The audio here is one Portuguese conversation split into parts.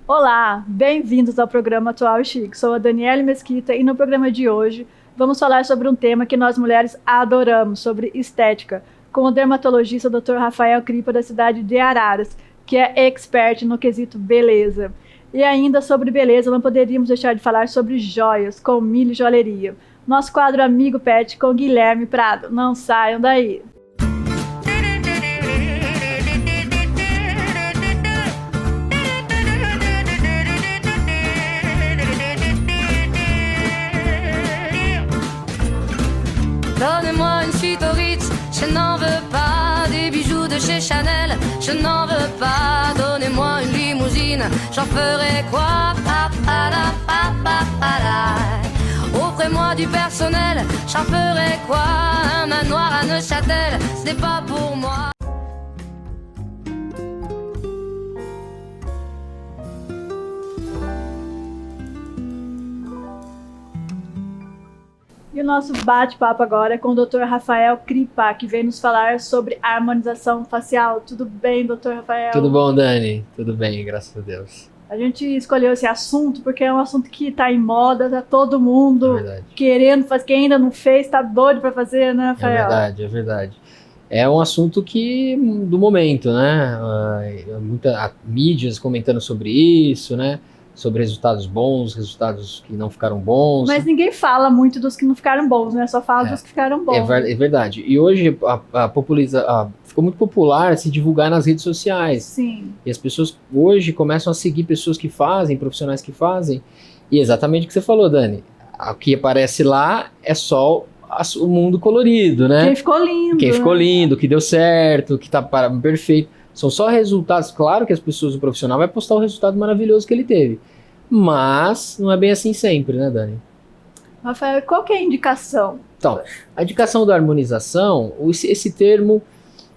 Olá, bem-vindos ao programa Atual Chique. Sou a Daniele Mesquita e no programa de hoje vamos falar sobre um tema que nós mulheres adoramos, sobre estética, com o dermatologista Dr. Rafael Cripa da cidade de Araras, que é expert no quesito beleza. E ainda sobre beleza, não poderíamos deixar de falar sobre joias, com Mili Joalheria. Nosso quadro Amigo Pet com Guilherme Prado. Não saiam daí! Donnez-moi une suite au Ritz, je n'en veux pas. Des bijoux de chez Chanel, je n'en veux pas. Donnez-moi une limousine, j'en ferai quoi? Pa, pa, la, pa, pa, pa, la. Offrez-moi du personnel, j'en ferai quoi? Un manoir à Neuchâtel, ce n'est pas pour moi. E o nosso bate-papo agora é com o Dr. Rafael Cripa, que vem nos falar sobre harmonização facial. Tudo bem, Dr. Rafael? Tudo bom, Dani? Tudo bem, graças a Deus. A gente escolheu esse assunto porque é um assunto que está em moda, tá todo mundo querendo fazer, quem ainda não fez, está doido para fazer, né, Rafael? É verdade, é verdade. É um assunto do momento, né? Muitas mídias comentando sobre isso, né? Sobre resultados bons, resultados que não ficaram bons. Mas ninguém fala muito dos que não ficaram bons, né? Só fala dos que ficaram bons. É verdade. E hoje ficou muito popular se divulgar nas redes sociais. Sim. E as pessoas hoje começam a seguir pessoas que fazem, profissionais que fazem. E exatamente o que você falou, Dani. O que aparece lá é só o mundo colorido, né? Quem ficou lindo. Quem ficou lindo, que deu certo, que tá perfeito. São só resultados. Claro que as pessoas, o profissional vai postar o resultado maravilhoso que ele teve. Mas não é bem assim sempre, né, Dani? Rafael, qual que é a indicação? Então, a indicação da harmonização, esse termo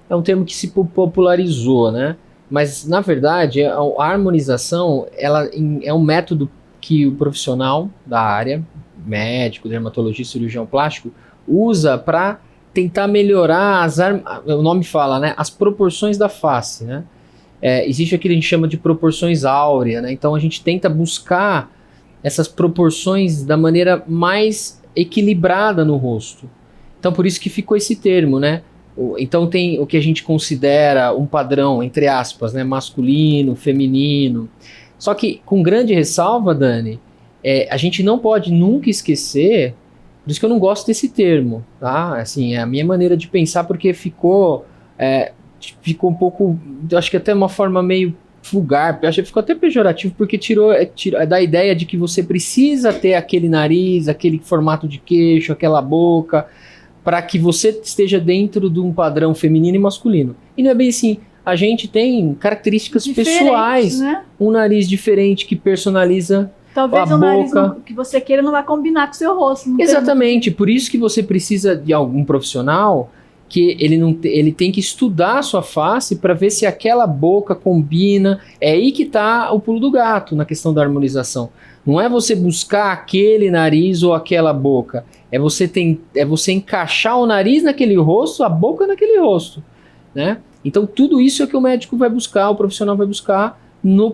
é um termo que se popularizou, né? Mas, na verdade, a harmonização ela é um método que o profissional da área, médico, dermatologista, cirurgião plástico, usa para tentar melhorar o nome fala, né? As proporções da face, né? Existe aquilo que a gente chama de proporções áureas, né? Então a gente tenta buscar essas proporções da maneira mais equilibrada no rosto. Então por isso que ficou esse termo, né? Então tem o que a gente considera um padrão, entre aspas, né? Masculino, feminino. Só que com grande ressalva, Dani, a gente não pode nunca esquecer. Por isso que eu não gosto desse termo, tá? Assim, é a minha maneira de pensar, porque ficou um pouco, acho que até uma forma meio vulgar, acho que ficou até pejorativo, porque tirou da ideia de que você precisa ter aquele nariz, aquele formato de queixo, aquela boca, para que você esteja dentro de um padrão feminino e masculino. E não é bem assim. A gente tem características pessoais, né? Um nariz diferente que personaliza. Talvez o nariz que você queira não vai combinar com o seu rosto. Exatamente, por isso que você precisa de algum profissional que ele tem que estudar a sua face para ver se aquela boca combina. É aí que está o pulo do gato na questão da harmonização. Não é você buscar aquele nariz ou aquela boca, é você encaixar o nariz naquele rosto, a boca naquele rosto, né? Então tudo isso é que o médico vai buscar, o profissional vai buscar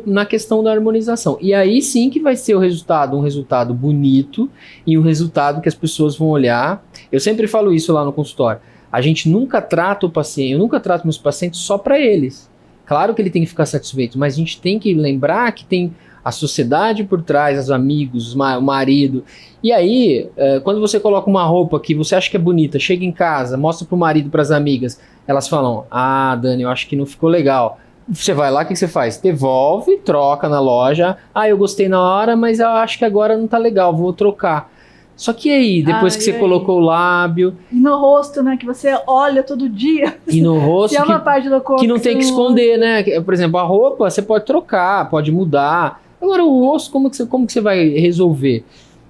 na questão da harmonização. E aí sim que vai ser um resultado bonito e um resultado que as pessoas vão olhar. Eu sempre falo isso lá no consultório. A gente nunca trata o paciente, eu nunca trato meus pacientes só para eles. Claro que ele tem que ficar satisfeito, mas a gente tem que lembrar que tem a sociedade por trás, os amigos, o marido. E aí, quando você coloca uma roupa que você acha que é bonita, chega em casa, mostra pro marido, pras amigas, elas falam: "Ah, Dani, eu acho que não ficou legal." Você vai lá, o que você faz? Devolve, troca na loja. "Ah, eu gostei na hora, mas eu acho que agora não tá legal, vou trocar." Só que aí, depois que você colocou o lábio... E no rosto, né, que você olha todo dia. E no rosto se é uma parte do corpo que não tem que esconder, né? Por exemplo, a roupa você pode trocar, pode mudar. Agora o rosto, como que você vai resolver?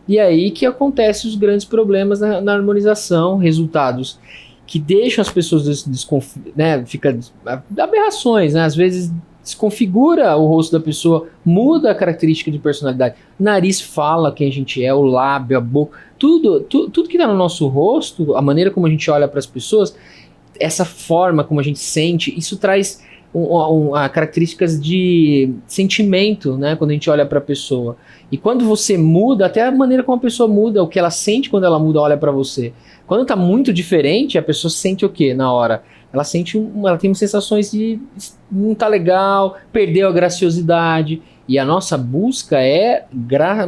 E aí que acontecem os grandes problemas na harmonização, resultados que deixam as pessoas fica aberrações, né? Às vezes desconfigura o rosto da pessoa, muda a característica de personalidade. O nariz fala quem a gente é, o lábio, a boca, tudo que está no nosso rosto, a maneira como a gente olha para as pessoas, essa forma como a gente sente, isso traz características de sentimento, né? Quando a gente olha para a pessoa. E quando você muda, até a maneira como a pessoa muda, o que ela sente quando ela muda, olha para você. Quando tá muito diferente, a pessoa sente o quê na hora? Ela ela tem sensações de não tá legal, perdeu a graciosidade. E a nossa busca é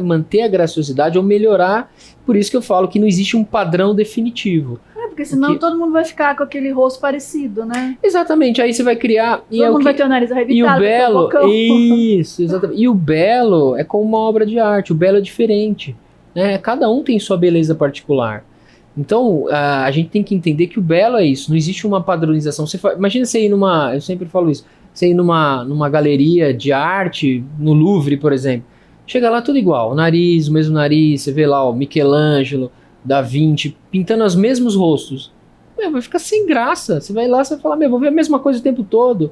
manter a graciosidade ou melhorar. Por isso que eu falo que não existe um padrão definitivo. Porque senão todo mundo vai ficar com aquele rosto parecido, né? Exatamente, aí você vai criar... Todo mundo vai ter o nariz arrebitado. E o belo... Isso, exatamente. E o belo é como uma obra de arte, o belo é diferente. Né? Cada um tem sua beleza particular. Então, a gente tem que entender que o belo é isso, não existe uma padronização. Imagina você ir eu sempre falo isso, você ir numa galeria de arte, no Louvre, por exemplo, chega lá tudo igual, o mesmo nariz, você vê lá o Michelangelo, Da Vinci, pintando os mesmos rostos. Vai ficar sem graça, você vai lá, você vai falar, vou ver a mesma coisa o tempo todo.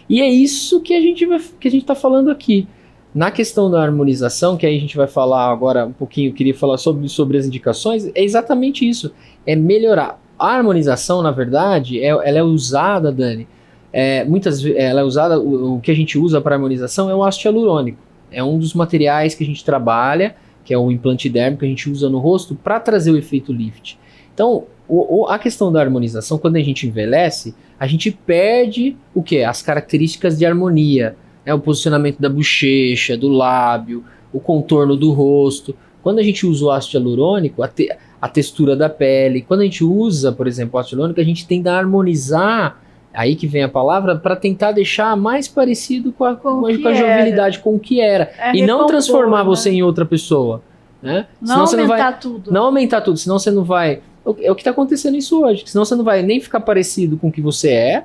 E é isso que a gente tá falando aqui. Na questão da harmonização, que aí a gente vai falar agora um pouquinho, queria falar sobre as indicações, é exatamente isso, é melhorar. A harmonização, na verdade, ela é usada, Dani, muitas vezes, ela é usada, o que a gente usa para harmonização é o ácido hialurônico, é um dos materiais que a gente trabalha, que é o implante dérmico que a gente usa no rosto para trazer o efeito lift. Então, a questão da harmonização, quando a gente envelhece, a gente perde o quê? As características de harmonia, o posicionamento da bochecha, do lábio, o contorno do rosto. Quando a gente usa o ácido hialurônico, a textura da pele. Quando a gente usa, por exemplo, o ácido hialurônico, a gente tende a harmonizar, aí que vem a palavra, para tentar deixar mais parecido com a jovialidade, com o que era. E não transformar você em outra pessoa. Né? Não aumentar tudo. Não aumentar tudo, senão você não vai... É o que está acontecendo isso hoje. Senão você não vai nem ficar parecido com o que você é,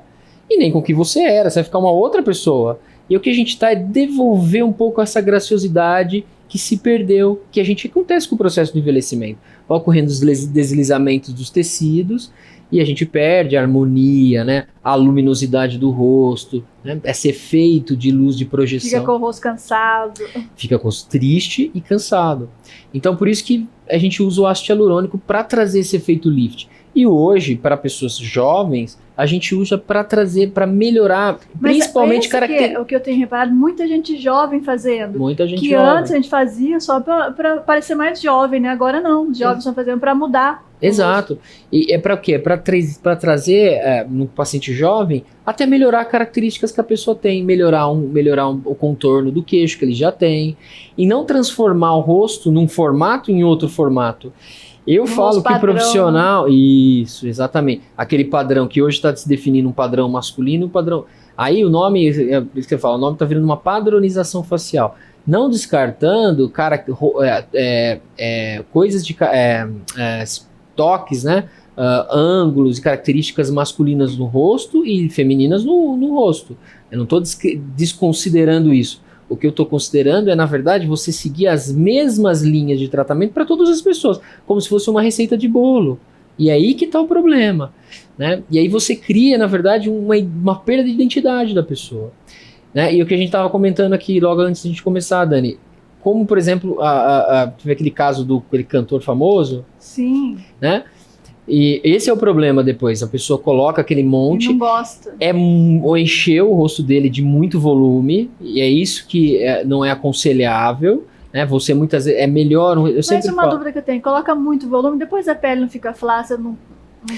e nem com o que você era. Você vai ficar uma outra pessoa. E o que a gente está é devolver um pouco essa graciosidade que se perdeu, que acontece com o processo do envelhecimento. Vai ocorrendo os deslizamentos dos tecidos e a gente perde a harmonia, né? A luminosidade do rosto, né? Esse efeito de luz de projeção. Fica com o rosto cansado. Fica com o rosto triste e cansado. Então por isso que a gente usa o ácido hialurônico para trazer esse efeito lift. E hoje, para pessoas jovens, a gente usa para trazer, para melhorar, principalmente características. O que eu tenho reparado, muita gente jovem fazendo. Muita gente que jovem. Antes a gente fazia só para parecer mais jovem, né? Agora não. Os jovens estão fazendo para mudar. Exato. E é para o quê? É para trazer no paciente jovem até melhorar características que a pessoa tem, melhorar o contorno do queixo que ele já tem, e não transformar o rosto num formato em outro formato. Eu falo que profissional... Isso, exatamente. Aquele padrão que hoje está se definindo um padrão masculino, um padrão... Aí o nome, é por isso que eu falo, o nome está virando uma padronização facial. Não descartando coisas de... toques, né? Ângulos e características masculinas no rosto e femininas no rosto. Eu não estou desconsiderando isso. O que eu estou considerando é, na verdade, você seguir as mesmas linhas de tratamento para todas as pessoas, como se fosse uma receita de bolo. E é aí que está o problema. Né? E aí você cria, na verdade, uma perda de identidade da pessoa. Né? E o que a gente estava comentando aqui logo antes de a gente começar, Dani, como, por exemplo, teve aquele caso aquele cantor famoso. Sim. Né? E esse é o problema depois, a pessoa coloca aquele monte, não gosta. Ou encheu o rosto dele de muito volume, e é isso que não é aconselhável, né? Você muitas vezes, é melhor... Mas uma dúvida que eu tenho, coloca muito volume, depois a pele não fica flácida, não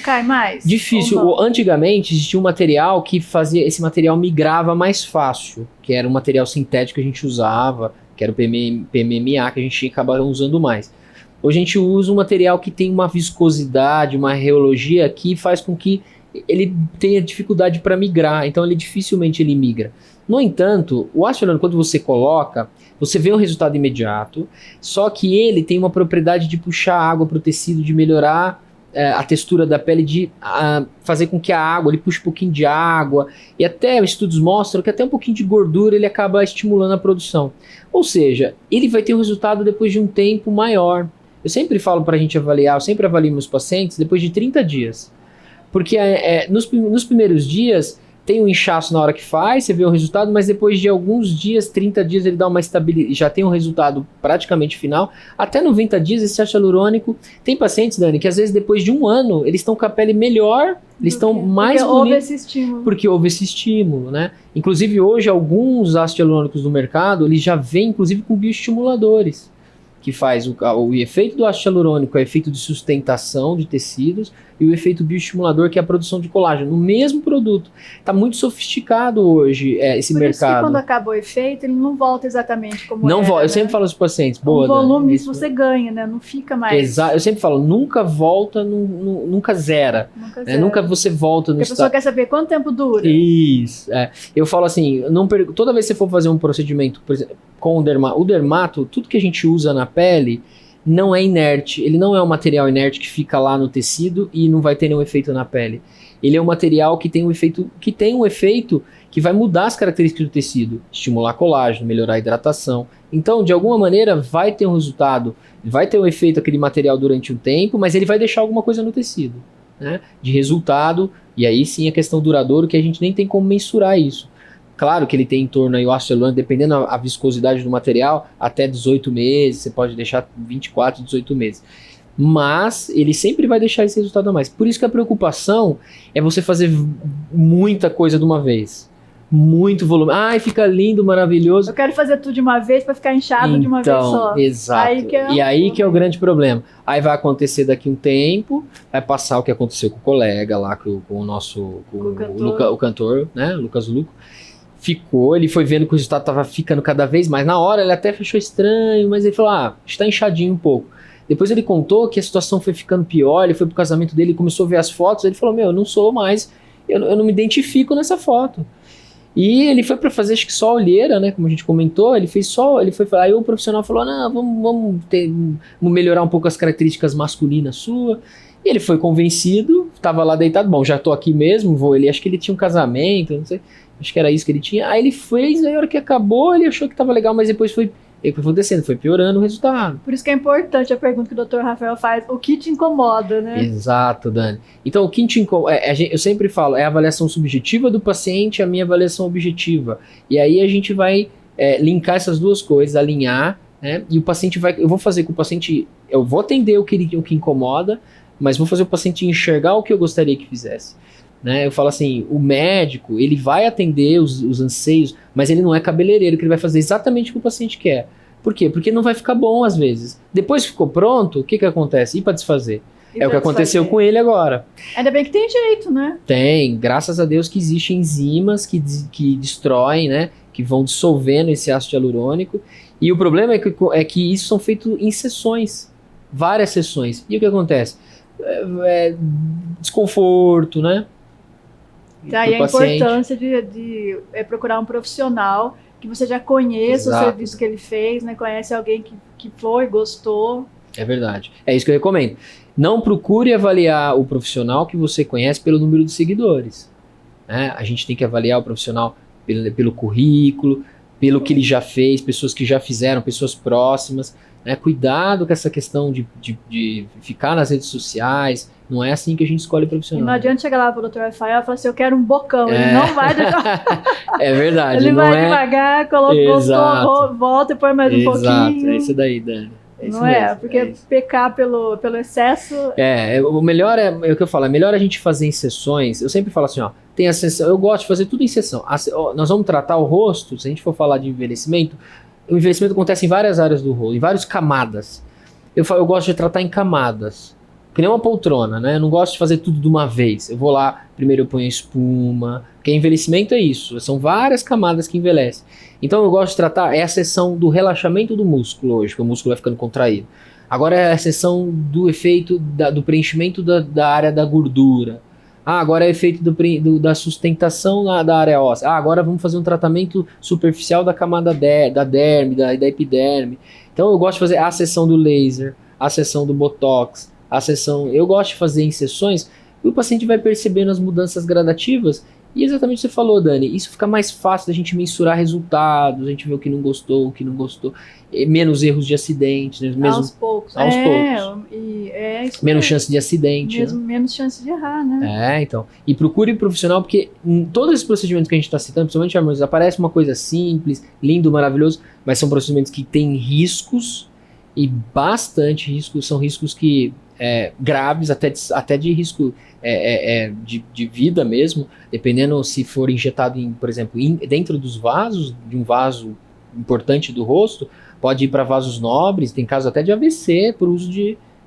cai mais? Difícil, antigamente existia um material que fazia, esse material migrava mais fácil, que era um material sintético que a gente usava, que era o PMMA, que a gente acabava usando mais. Hoje a gente usa um material que tem uma viscosidade, uma reologia que faz com que ele tenha dificuldade para migrar, então dificilmente ele migra. No entanto, o ácido hialurônico, quando você coloca, você vê um resultado imediato, só que ele tem uma propriedade de puxar água para o tecido, de melhorar a textura da pele, de fazer com que a água, ele puxe um pouquinho de água, e até estudos mostram que até um pouquinho de gordura ele acaba estimulando a produção. Ou seja, ele vai ter um resultado depois de um tempo maior. Eu sempre falo para a gente avaliar, eu sempre avalio meus pacientes depois de 30 dias. Porque nos primeiros dias tem um inchaço na hora que faz, você vê o resultado, mas depois de alguns dias, 30 dias, ele dá uma estabilidade, já tem um resultado praticamente final. Até 90 dias, esse ácido hialurônico... Tem pacientes, Dani, que às vezes depois de um ano, eles estão com a pele melhor, eles estão mais bonitos. Houve esse estímulo. Porque houve esse estímulo, né? Inclusive, hoje, alguns ácidos hialurônicos no mercado, eles já vêm, inclusive, com bioestimuladores, que faz o efeito do ácido hialurônico, é o efeito de sustentação de tecidos, e o efeito bioestimulador, que é a produção de colágeno, no mesmo produto. Está muito sofisticado hoje esse Por mercado. Isso que quando acaba o efeito, ele não volta exatamente como não era, volta. né? Eu sempre falo aos pacientes, boa, o volume isso você ganha, né? Não fica mais... Exato. Eu sempre falo, nunca volta, nunca zera. Nunca você volta no Porque a pessoa quer saber quanto tempo dura. Isso. Eu falo assim, toda vez que você for fazer um procedimento, por exemplo, com o dermato, tudo que a gente usa na pele não é inerte. Ele não é um material inerte que fica lá no tecido e não vai ter nenhum efeito na pele. Ele é um material que tem um efeito que vai mudar as características do tecido, estimular colágeno, melhorar a hidratação. Então, de alguma maneira, vai ter um resultado, vai ter um efeito aquele material durante um tempo, mas ele vai deixar alguma coisa no tecido, né? De resultado, e aí sim a questão duradouro, que a gente nem tem como mensurar isso. Claro que ele tem em torno aí o ácido hialurônico, dependendo a viscosidade do material, até 18 meses, você pode deixar 24, 18 meses. Mas ele sempre vai deixar esse resultado a mais. Por isso que a preocupação é você fazer muita coisa de uma vez. Muito volume. Ai, fica lindo, maravilhoso. Eu quero fazer tudo de uma vez para ficar inchado de uma vez só. Exato. Aí que é o grande problema. Aí vai acontecer daqui um tempo, vai passar o que aconteceu com o colega lá, com o nosso o cantor, né, Lucas Luco. Ele foi vendo que o resultado estava ficando cada vez mais. Na hora ele até achou estranho, mas ele falou, está inchadinho um pouco. Depois ele contou que a situação foi ficando pior, ele foi pro casamento dele, começou a ver as fotos, ele falou, eu não sou mais, eu não me identifico nessa foto. E ele foi para fazer, acho que só a olheira, né, como a gente comentou, aí o profissional falou, não, vamos melhorar um pouco as características masculinas sua. E ele foi convencido, estava lá deitado, bom, já tô aqui mesmo, acho que ele tinha um casamento, não sei, acho que era isso que ele tinha. Aí ele fez, aí a hora que acabou, ele achou que estava legal, mas depois foi acontecendo, foi piorando o resultado. Por isso que é importante a pergunta que o Dr. Rafael faz, o que te incomoda, né? Exato, Dani. Então, o que te incomoda, eu sempre falo, é a avaliação subjetiva do paciente, a minha avaliação objetiva. E aí a gente vai linkar essas duas coisas, alinhar, né? E o paciente eu vou fazer com o paciente, eu vou atender o que incomoda, mas vou fazer o paciente enxergar o que eu gostaria que fizesse. Né? Eu falo assim, o médico, ele vai atender os anseios, mas ele não é cabeleireiro, que ele vai fazer exatamente o que o paciente quer. Por quê? Porque não vai ficar bom às vezes. Depois que ficou pronto, o que acontece? E para desfazer? É o que aconteceu com ele agora. Ainda bem que tem jeito, né? Tem, graças a Deus que existem enzimas que destroem, né? Que vão dissolvendo esse ácido hialurônico. E o problema é que isso são feitos em sessões, várias sessões. E o que acontece? Desconforto, né? Daí a importância de procurar um profissional que você já conheça. Exato. O serviço que ele fez, né? Conhece alguém que foi, gostou. É verdade. É isso que eu recomendo. Não procure avaliar o profissional que você conhece pelo número de seguidores. Né? A gente tem que avaliar o profissional pelo currículo, pelo que ele já fez, pessoas que já fizeram, pessoas próximas. Né? Cuidado com essa questão de ficar nas redes sociais. Não é assim que a gente escolhe profissional. E não adianta chegar lá pro Dr. Rafael e falar assim, eu quero um bocão. Ele não vai deixar. É verdade. Ele vai devagar, colocou, volta e põe mais um pouquinho. É isso daí, Dani. Não é? Porque pecar pelo excesso... O melhor é o que eu falo, é melhor a gente fazer em sessões. Eu sempre falo assim, tem a sessão, eu gosto de fazer tudo em sessão. Nós vamos tratar o rosto, se a gente for falar de envelhecimento, o envelhecimento acontece em várias áreas do rosto, em várias camadas. Eu gosto de tratar em camadas. Que nem uma poltrona, né? Eu não gosto de fazer tudo de uma vez. Eu vou lá, primeiro eu ponho a espuma, porque envelhecimento é isso, são várias camadas que envelhecem. Então eu gosto de tratar, é a seção do relaxamento do músculo hoje, que o músculo vai ficando contraído. Agora é a seção do efeito do preenchimento da área da gordura. Agora é o efeito da sustentação da área óssea. Agora vamos fazer um tratamento superficial da camada da derme, da epiderme. Então eu gosto de fazer a seção do laser, a seção do botox, eu gosto de fazer em sessões e o paciente vai percebendo as mudanças gradativas E exatamente o que você falou, Dani, isso fica mais fácil da gente mensurar resultados, a gente vê o que não gostou, menos erros de acidente, né? Mesmo Aos poucos. Aos poucos. Isso menos mesmo. chance de acidente. Mesmo, né? menos chance de errar, né? Então. E procure um profissional, porque em todos esses procedimentos que a gente está citando, principalmente harmonização, parece uma coisa simples, lindo, maravilhoso, mas são procedimentos que têm riscos, e bastante riscos, são riscos que graves, até de risco de vida mesmo, dependendo se for injetado, por exemplo, dentro dos vasos, de um vaso importante do rosto, pode ir para vasos nobres, tem casos até de AVC por uso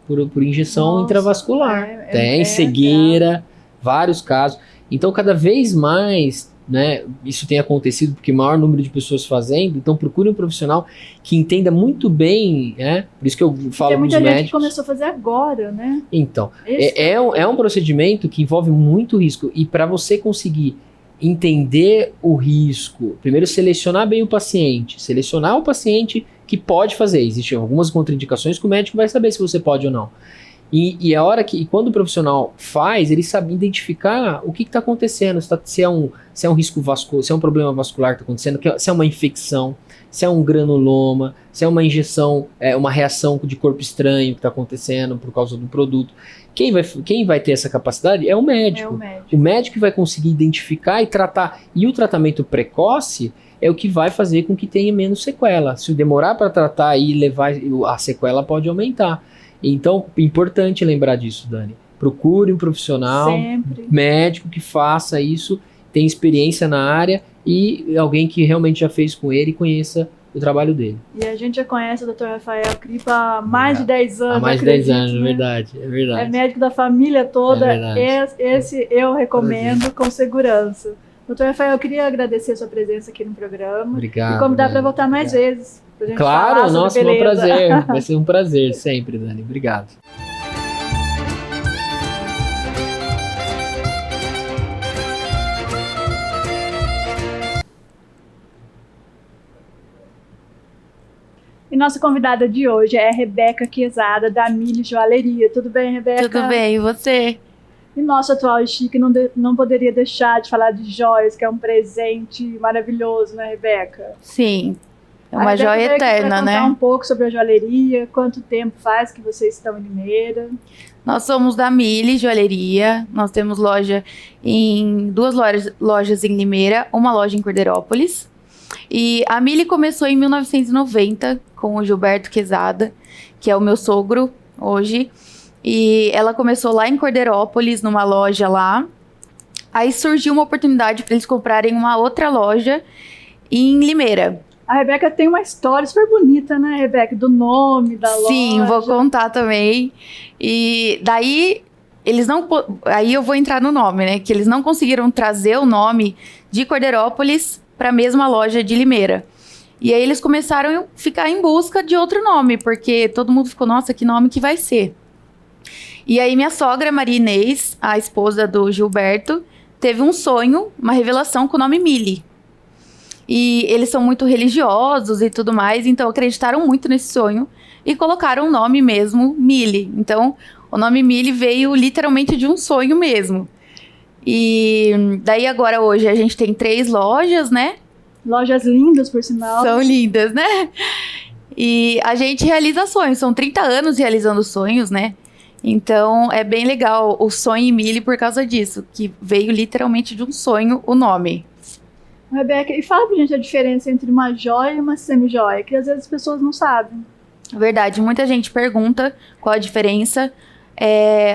por injeção intravascular. Tem cegueira, vários casos. Então, cada vez mais, né, isso tem acontecido porque o maior número de pessoas fazendo, então procure um profissional que entenda muito bem, né? Por isso que eu falo com os médicos. Tem muita gente que começou a fazer agora, né? Então, é um procedimento que envolve muito risco, e para você conseguir entender o risco, primeiro selecionar bem o paciente, selecionar o paciente que pode fazer. Existem algumas contraindicações que o médico vai saber se você pode ou não. E a hora que, quando o profissional faz, ele sabe identificar o que está acontecendo, se é um risco vascular, se é um problema vascular que está acontecendo, se é uma infecção, se é um granuloma, se é uma injeção, uma reação de corpo estranho que está acontecendo por causa do produto. Quem vai ter essa capacidade é o médico. O médico vai conseguir identificar e tratar. E o tratamento precoce é o que vai fazer com que tenha menos sequela. Se demorar para tratar e levar, a sequela pode aumentar. Então, importante lembrar disso, Dani. Procure um profissional, médico que faça isso, tenha experiência na área e alguém que realmente já fez com ele e conheça o trabalho dele. E a gente já conhece o Dr. Rafael Cripa há mais de 10 anos. Há mais de 10 anos, né? É verdade. É médico da família toda. Esse eu recomendo com segurança. Dr. Rafael, eu queria agradecer a sua presença aqui no programa. Obrigado. E convidar para voltar mais vezes. Claro, nossa, um prazer. Vai ser um prazer sempre, Dani. Obrigado. E nossa convidada de hoje é a Rebeca Quezada, da Mille Joalheria. Tudo bem, Rebeca? Tudo bem, e você? E nosso atual chique não poderia deixar de falar de joias, que é um presente maravilhoso, né, Rebeca? Sim, é uma joia eterna, né? Contar um pouco sobre a joalheria, quanto tempo faz que vocês estão em Limeira? Nós somos da Mille Joalheria, nós temos loja em 2 lojas em Limeira, uma loja em Cordeirópolis. E a Mille começou em 1990 com o Gilberto Quezada, que é o meu sogro hoje. E ela começou lá em Cordeirópolis, numa loja lá. Aí surgiu uma oportunidade para eles comprarem uma outra loja em Limeira. A Rebeca tem uma história super bonita, né, Rebeca? Do nome da loja. Sim, vou contar também. E daí, aí eu vou entrar no nome, né? Que eles não conseguiram trazer o nome de Cordeirópolis para a mesma loja de Limeira. E aí eles começaram a ficar em busca de outro nome, porque todo mundo ficou, nossa, que nome que vai ser? E aí minha sogra, Maria Inês, a esposa do Gilberto, teve um sonho, uma revelação com o nome Mille. E eles são muito religiosos e tudo mais, então acreditaram muito nesse sonho e colocaram o nome mesmo, Mille. Então, o nome Mille veio literalmente de um sonho mesmo. E daí agora hoje a gente tem 3 lojas, né? Lojas lindas, por sinal. São lindas, né? E a gente realiza sonhos, são 30 anos realizando sonhos, né? Então é bem legal o sonho Mille por causa disso, que veio literalmente de um sonho o nome. Rebeca, e fala pra gente a diferença entre uma joia e uma semi-joia, que às vezes as pessoas não sabem. Verdade, muita gente pergunta qual a diferença.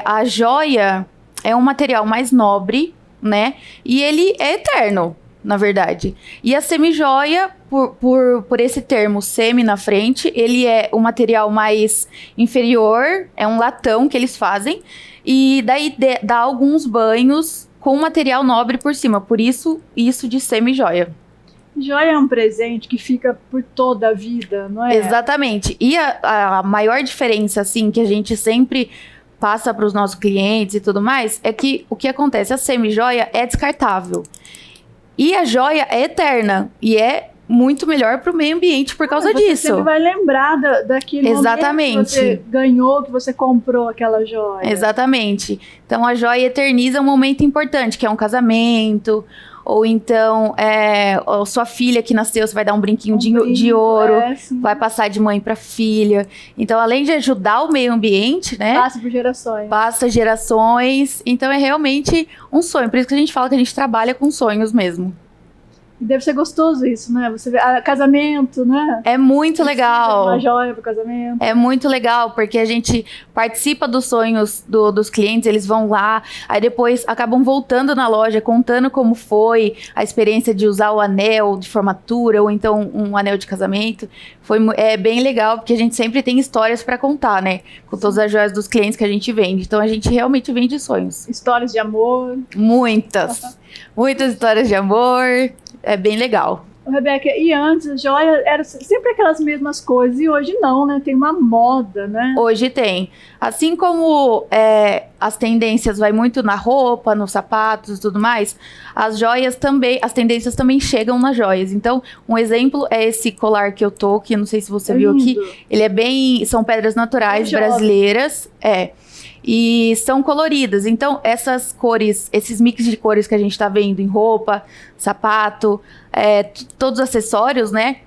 A joia é um material mais nobre, né? E ele é eterno, na verdade. E a semi-joia, por esse termo semi na frente, ele é um material mais inferior, é um latão que eles fazem, e daí dá alguns banhos com material nobre por cima, por isso de semi-joia. Joia é um presente que fica por toda a vida, não é? Exatamente. E a maior diferença, assim, que a gente sempre passa para os nossos clientes e tudo mais, é que o que acontece? A semi-joia é descartável. E a joia é eterna. E é muito melhor para o meio ambiente por causa disso. Você vai lembrar daquele Exatamente. momento que você ganhou, que você comprou aquela joia. Exatamente. Então a joia eterniza um momento importante, que é um casamento, Ou então, a sua filha que nasceu, você vai dar um brinquinho de ouro, vai passar de mãe para filha. Então, além de ajudar o meio ambiente, né? Passa por gerações. Passa gerações. Então, é realmente um sonho. Por isso que a gente fala que a gente trabalha com sonhos mesmo. E deve ser gostoso isso, né? Você vê casamento, né? É muito legal. Uma joia pro casamento. É muito legal, porque a gente participa dos sonhos dos clientes, eles vão lá, aí depois acabam voltando na loja, contando como foi a experiência de usar o anel de formatura, ou então um anel de casamento. É bem legal, porque a gente sempre tem histórias para contar, né? Com todas as joias dos clientes que a gente vende. Então, a gente realmente vende sonhos. Histórias de amor. Muitas. Muitas histórias de amor. É bem legal. Rebeca, e antes a joia era sempre aquelas mesmas coisas, e hoje não, né? Tem uma moda, né? Hoje tem. Assim como as tendências vai muito na roupa, nos sapatos e tudo mais, as joias também, as tendências também chegam nas joias. Então, um exemplo é esse colar que eu tô, que não sei se você viu aqui. Ele são pedras naturais brasileiras. E são coloridas. Então, essas cores, esses mix de cores que a gente tá vendo em roupa, sapato, todos os acessórios, né?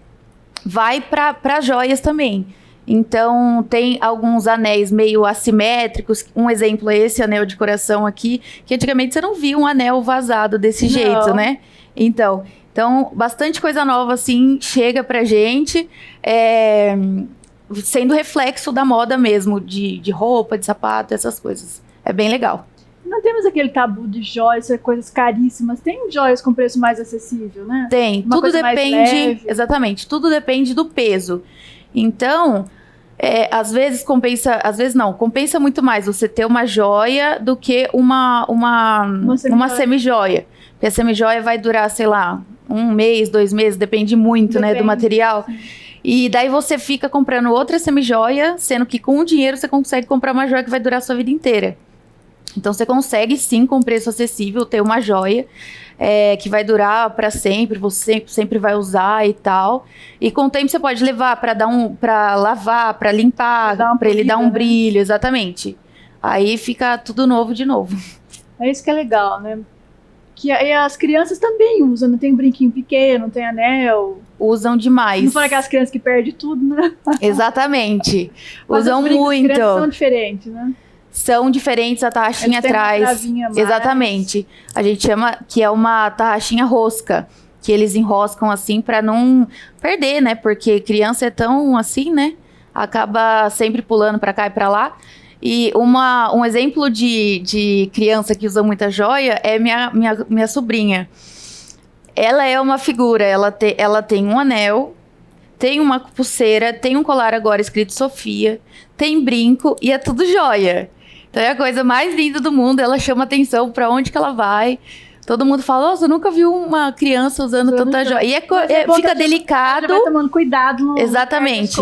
Vai para joias também. Então, tem alguns anéis meio assimétricos. Um exemplo é esse anel de coração aqui, que antigamente você não via um anel vazado desse jeito, né? Então, bastante coisa nova, assim, chega pra gente. Sendo reflexo da moda mesmo, de roupa, de sapato, essas coisas. É bem legal. Não temos aquele tabu de joias, coisas caríssimas. Tem joias com preço mais acessível, né? Tem. Tudo depende... Exatamente. Tudo depende do peso. Então, às vezes compensa... Às vezes não. Compensa muito mais você ter uma joia do que uma semijoia. Porque a semijoia vai durar, sei lá, 1 mês, 2 meses. Depende muito, né, do material. Sim. E daí você fica comprando outra semijoia, sendo que com o dinheiro você consegue comprar uma joia que vai durar a sua vida inteira. Então você consegue sim, com preço acessível, ter uma joia que vai durar para sempre, você sempre vai usar e tal. E com o tempo você pode levar para lavar, para limpar, para ele dar um brilho, exatamente. Aí fica tudo novo de novo. É isso que é legal, né? Que as crianças também usam, não tem brinquinho pequeno, não tem anel. Usam demais. Não fala aquelas crianças que perdem tudo, né? Exatamente. Mas usam muito. As crianças são diferentes, né? São diferentes, a tarraxinha atrás. Exatamente. A gente chama que é uma tarraxinha rosca, que eles enroscam assim para não perder, né? Porque criança é tão assim, né? Acaba sempre pulando para cá e para lá. E um exemplo de criança que usa muita joia é minha sobrinha. Ela é uma figura, ela tem um anel, tem uma pulseira, tem um colar agora escrito Sofia, tem brinco e é tudo joia. Então é a coisa mais linda do mundo, ela chama atenção para onde que ela vai. Todo mundo fala, nossa, eu nunca vi uma criança usando tanta joia. E fica delicado. Vai tomando cuidado. Exatamente.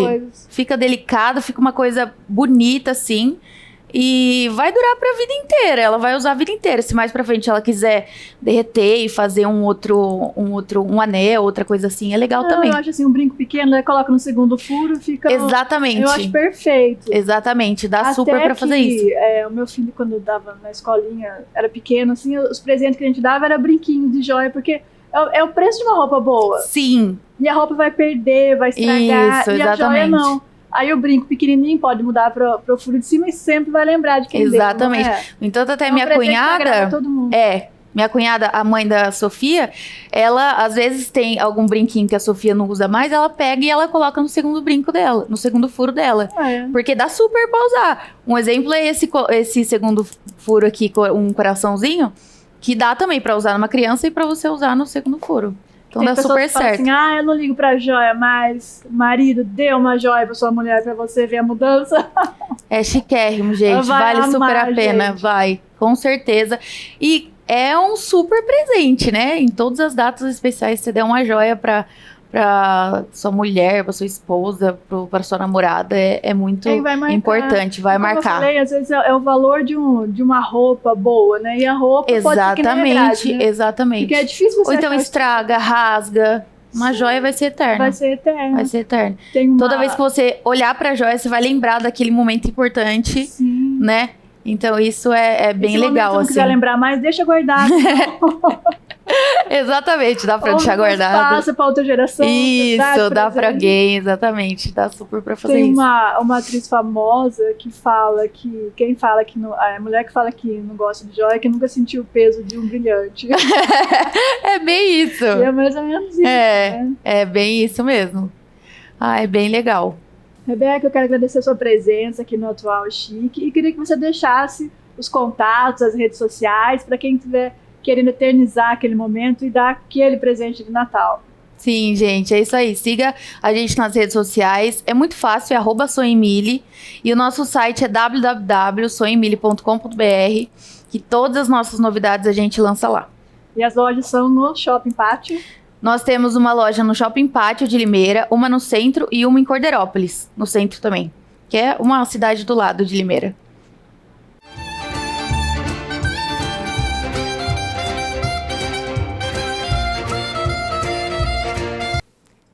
Fica delicado, fica uma coisa bonita, assim. E vai durar pra vida inteira. Ela vai usar a vida inteira. Se mais pra frente ela quiser derreter e fazer um anel, outra coisa assim, é legal também. Eu acho assim, um brinco pequeno, né? Coloca no segundo furo, fica... Exatamente. Eu acho perfeito. Exatamente, dá super pra fazer isso. O meu filho, quando dava na escolinha, era pequeno, assim, os presentes que a gente dava era brinquinho de joia, porque é o preço de uma roupa boa. Sim. E a roupa vai perder, vai estragar. Isso, e exatamente. A joia não. Aí o brinco pequenininho pode mudar pro furo de cima e sempre vai lembrar de quem exatamente. deu. Então, até minha cunhada... Todo mundo. Minha cunhada, a mãe da Sofia, ela, às vezes, tem algum brinquinho que a Sofia não usa mais, ela pega e ela coloca no segundo brinco dela, no segundo furo dela. Porque dá super pra usar. Um exemplo é esse segundo furo aqui, um coraçãozinho, que dá também pra usar numa criança e pra você usar no segundo furo. Então dá super certo. Assim, eu não ligo pra joia, mas marido, dê uma joia pra sua mulher pra você ver a mudança. É chiquérrimo, gente. Vale super a pena, gente. Vai, com certeza. E é um super presente, né? Em todas as datas especiais, você der uma joia pra sua mulher, pra sua esposa, pra sua namorada, é muito importante, vai marcar. Como eu falei, às vezes é o valor de uma roupa boa, né? E a roupa pode ser que nem agrade, né? Exatamente. Porque é difícil você... Ou então estraga, rasga. Uma joia vai ser eterna. Vai ser eterna. Vai ser eterna. Toda vez que você olhar pra joia, você vai lembrar daquele momento importante, sim, né? Então isso é bem legal, assim. Se não quiser lembrar mais, deixa guardado. Exatamente, dá pra Ou deixar guardado. Passa pra outra geração. Isso, dá pra alguém, exatamente. Dá super pra fazer Tem isso. uma atriz famosa que fala que quem fala que não, a mulher que fala que não gosta de joia é que nunca sentiu o peso de um brilhante. É bem isso. E é mais ou menos isso, né? É bem isso mesmo. Ah, é bem legal. Rebeca, eu quero agradecer a sua presença aqui no Atual Chique e queria que você deixasse os contatos, as redes sociais, para quem estiver querendo eternizar aquele momento e dar aquele presente de Natal. Sim, gente, é isso aí. Siga a gente nas redes sociais. É muito fácil, é @sonhemile. E o nosso site é www.sonhemile.com.br, que todas as nossas novidades a gente lança lá. E as lojas são no Shopping Pátio. Nós temos uma loja no Shopping Pátio de Limeira, uma no centro e uma em Corderópolis, no centro também, que é uma cidade do lado de Limeira.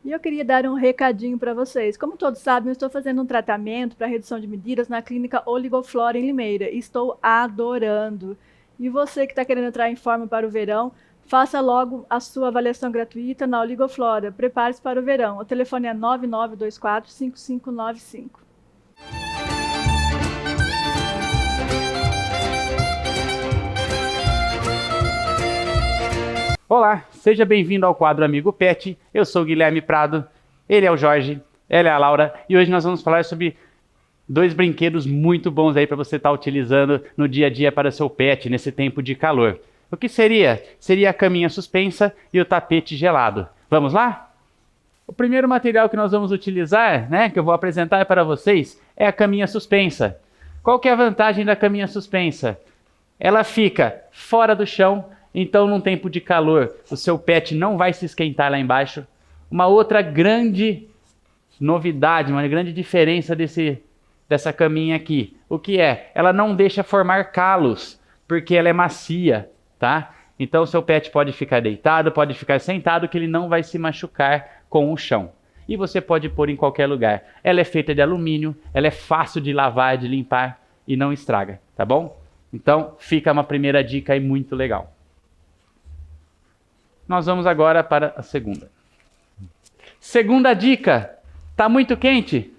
E eu queria dar um recadinho para vocês. Como todos sabem, eu estou fazendo um tratamento para redução de medidas na clínica Oligoflora em Limeira. E estou adorando. E você que está querendo entrar em forma para o verão, faça logo a sua avaliação gratuita na Oligoflora. Prepare-se para o verão. O telefone é 9924-5595. Olá, seja bem-vindo ao quadro Amigo Pet. Eu sou o Guilherme Prado, ele é o Jorge, ela é a Laura e hoje nós vamos falar sobre 2 brinquedos muito bons aí para você estar utilizando no dia a dia para seu pet nesse tempo de calor. O que seria? Seria a caminha suspensa e o tapete gelado. Vamos lá? O primeiro material que nós vamos utilizar, que eu vou apresentar para vocês, é a caminha suspensa. Qual que é a vantagem da caminha suspensa? Ela fica fora do chão, então num tempo de calor o seu pet não vai se esquentar lá embaixo. Uma outra grande novidade, uma grande diferença dessa caminha aqui, o que é? Ela não deixa formar calos, porque ela é macia, tá? Então o seu pet pode ficar deitado, pode ficar sentado, que ele não vai se machucar com o chão. E você pode pôr em qualquer lugar. Ela é feita de alumínio, ela é fácil de lavar, de limpar e não estraga, tá bom? Então fica uma primeira dica aí muito legal. Nós vamos agora para a segunda. Segunda dica, tá muito quente?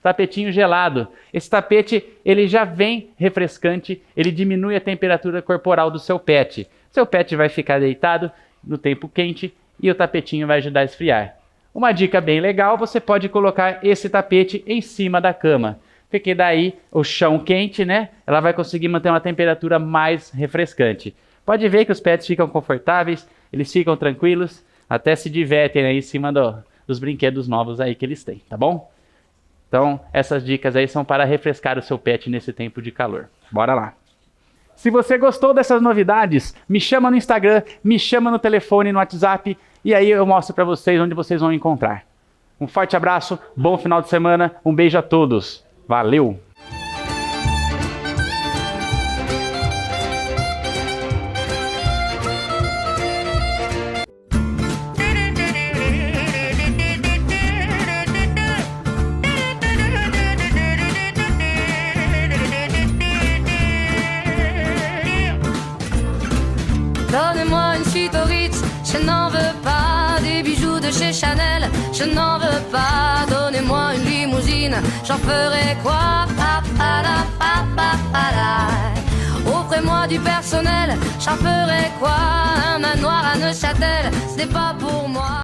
Tapetinho gelado. Esse tapete, ele já vem refrescante, ele diminui a temperatura corporal do seu pet. Seu pet vai ficar deitado no tempo quente e o tapetinho vai ajudar a esfriar. Uma dica bem legal, você pode colocar esse tapete em cima da cama, porque daí o chão quente, ela vai conseguir manter uma temperatura mais refrescante. Pode ver que os pets ficam confortáveis, eles ficam tranquilos, até se divertem aí em cima dos brinquedos novos aí que eles têm, tá bom? Então, essas dicas aí são para refrescar o seu pet nesse tempo de calor. Bora lá! Se você gostou dessas novidades, me chama no Instagram, me chama no telefone, no WhatsApp, e aí eu mostro para vocês onde vocês vão encontrar. Um forte abraço, bom final de semana, um beijo a todos. Valeu! Donnez-moi une suite au Ritz, je n'en veux pas. Des bijoux de chez Chanel, je n'en veux pas. Donnez-moi une limousine, j'en ferai quoi? Offrez-moi du personnel, j'en ferai quoi? Un manoir à Neuchâtel, ce n'est pas pour moi.